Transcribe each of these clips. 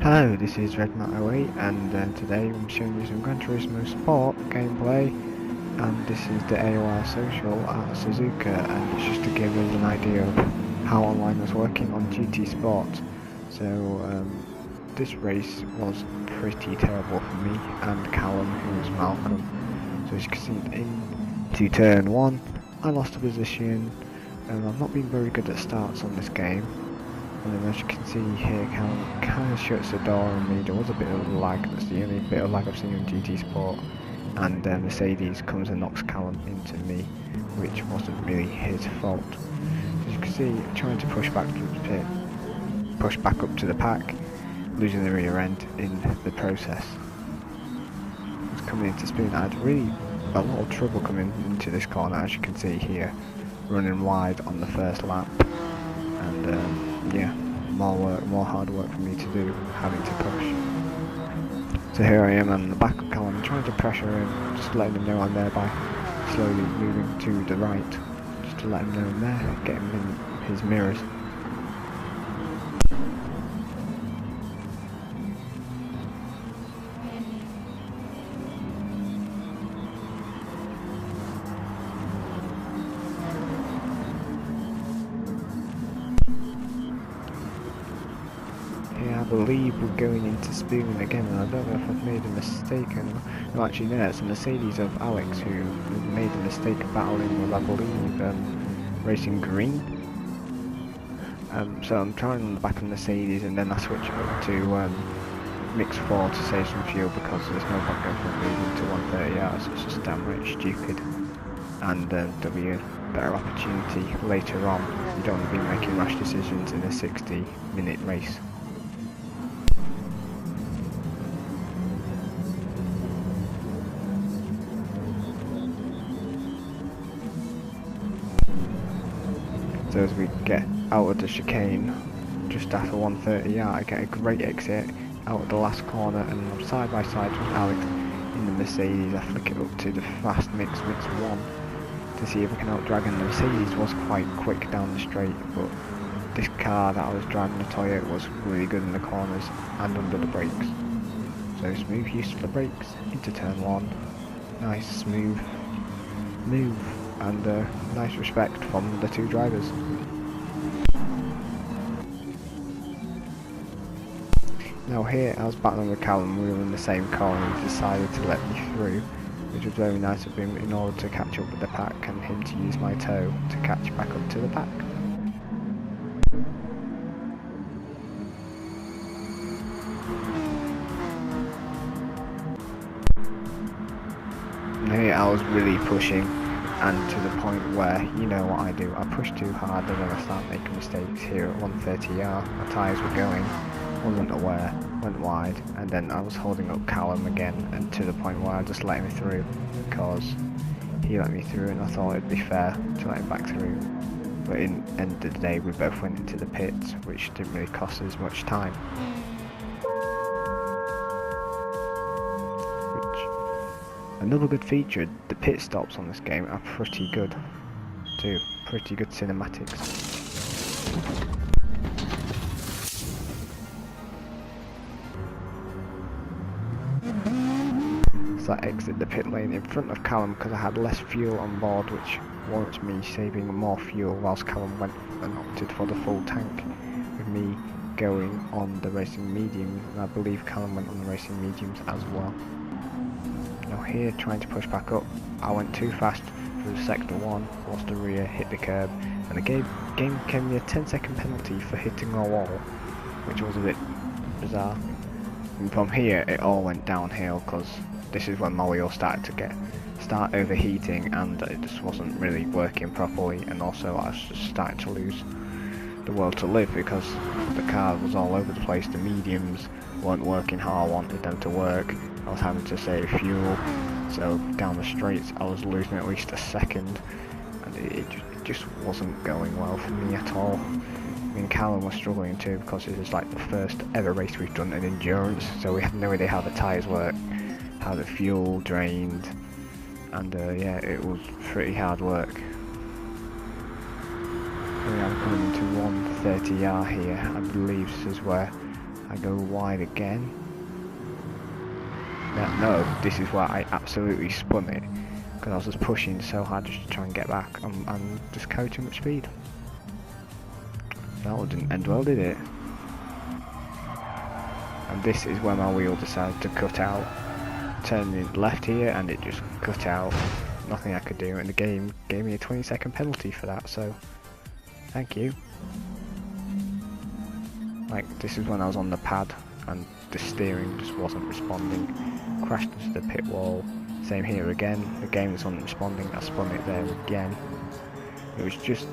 Hello, this is RedMatt and today I'm showing you some Gran Turismo Sport gameplay, and this is the AOR social at Suzuka, and it's just to give us an idea of how online was working on GT Sport. So this race was pretty terrible for me and Callum, who was Malcolm. So as you can see into turn 1 I lost a position, and I've not been very good at starts on this game. And then as you can see here, Callum kind of shuts the door on me. There was a bit of lag, that's the only bit of lag I've seen in GT Sport. And Mercedes comes and knocks Callum into me, which wasn't really his fault. As you can see, trying to push back to the pit, push back up to the pack, losing the rear end in the process. I was coming into spin. I had really a lot of trouble coming into this corner, as you can see here, running wide on the first lap. And yeah, more hard work for me to do, having to push. So here I am on the back of Callum, trying to pressure him, just letting him know I'm there by slowly moving to the right, just to let him know I'm there, get him in his mirrors. I believe we're going into spooning again, and I don't know if I've made a mistake. No, actually, no, it's a Mercedes of Alex who made the mistake of battling with, I believe, Racing Green. So I'm trying on the back of the Mercedes, and then I switch up to Mix 4 to save some fuel, because there's no point going from medium to 130 yards. It's just downright stupid. And there'll be a better opportunity later on. You don't want to be making rash decisions in a 60-minute race. So as we get out of the chicane, just after 130 yard, I get a great exit out of the last corner, and I'm side by side with Alex in the Mercedes. I flick it up to the fast mix 1 to see if I can outdrag, and the Mercedes was quite quick down the straight, but this car that I was driving, the Toyota, was really good in the corners and under the brakes. So smooth use of the brakes into turn 1, nice smooth move, and nice respect from the two drivers. Now here I was battling with Callum, we were in the same car, and he decided to let me through, which was very nice of him, in order to catch up with the pack and him to use my toe to catch back up to the pack. And here I was really pushing, and to the point where, you know what I do, I push too hard and then I start making mistakes. Here at 130R, my tyres were going, wasn't aware, went wide, and then I was holding up Callum again, and to the point where I just let him through, because he let me through and I thought it'd be fair to let him back through. But in the end of the day, we both went into the pits, which didn't really cost us much time. Another good feature, the pit stops on this game are pretty good too, pretty good cinematics. So I exit the pit lane in front of Callum because I had less fuel on board, which warrants me saving more fuel, whilst Callum went and opted for the full tank, with me going on the racing mediums, and I believe Callum went on the racing mediums as well. Now here, trying to push back up, I went too fast through sector 1, lost the rear, hit the curb, and the game gave me a 10-second penalty for hitting a wall, which was a bit bizarre. And from here it all went downhill, because this is when my wheel started to start overheating, and it just wasn't really working properly, and also I was just starting to lose the will to live, because the car was all over the place. The mediums weren't working how I wanted them to work. I was having to save fuel, so down the straights I was losing at least a second, and it just wasn't going well for me at all. I mean, Callum was struggling too, because this is like the first ever race we've done in endurance, so we had no idea how the tyres work, how the fuel drained, and yeah, it was pretty hard work. I'm coming into 130R here. I believe this is where I go wide again. No, this is where I absolutely spun it, because I was just pushing so hard just to try and get back and just carry too much speed. That one didn't end well, did it? And this is where my wheel decided to cut out. Turning left here and it just cut out. Nothing I could do, and the game gave me a 20-second penalty for that, so thank you. Like, this is when I was on the pad and the steering just wasn't responding. Crashed into the pit wall. Same here again. The game wasn't responding. I spun it there again. It was just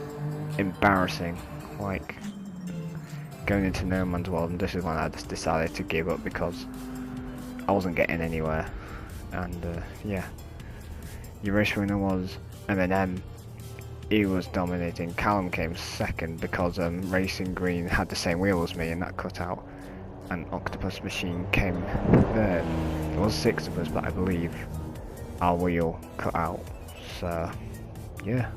embarrassing. Like, going into no man's world, and this is when I just decided to give up because I wasn't getting anywhere. And yeah, your race winner was M&M. He was dominating. Callum came second because Racing Green had the same wheel as me and that cut out. And Octopus Machine came third. There was 6 of us, but I believe our wheel cut out. So yeah.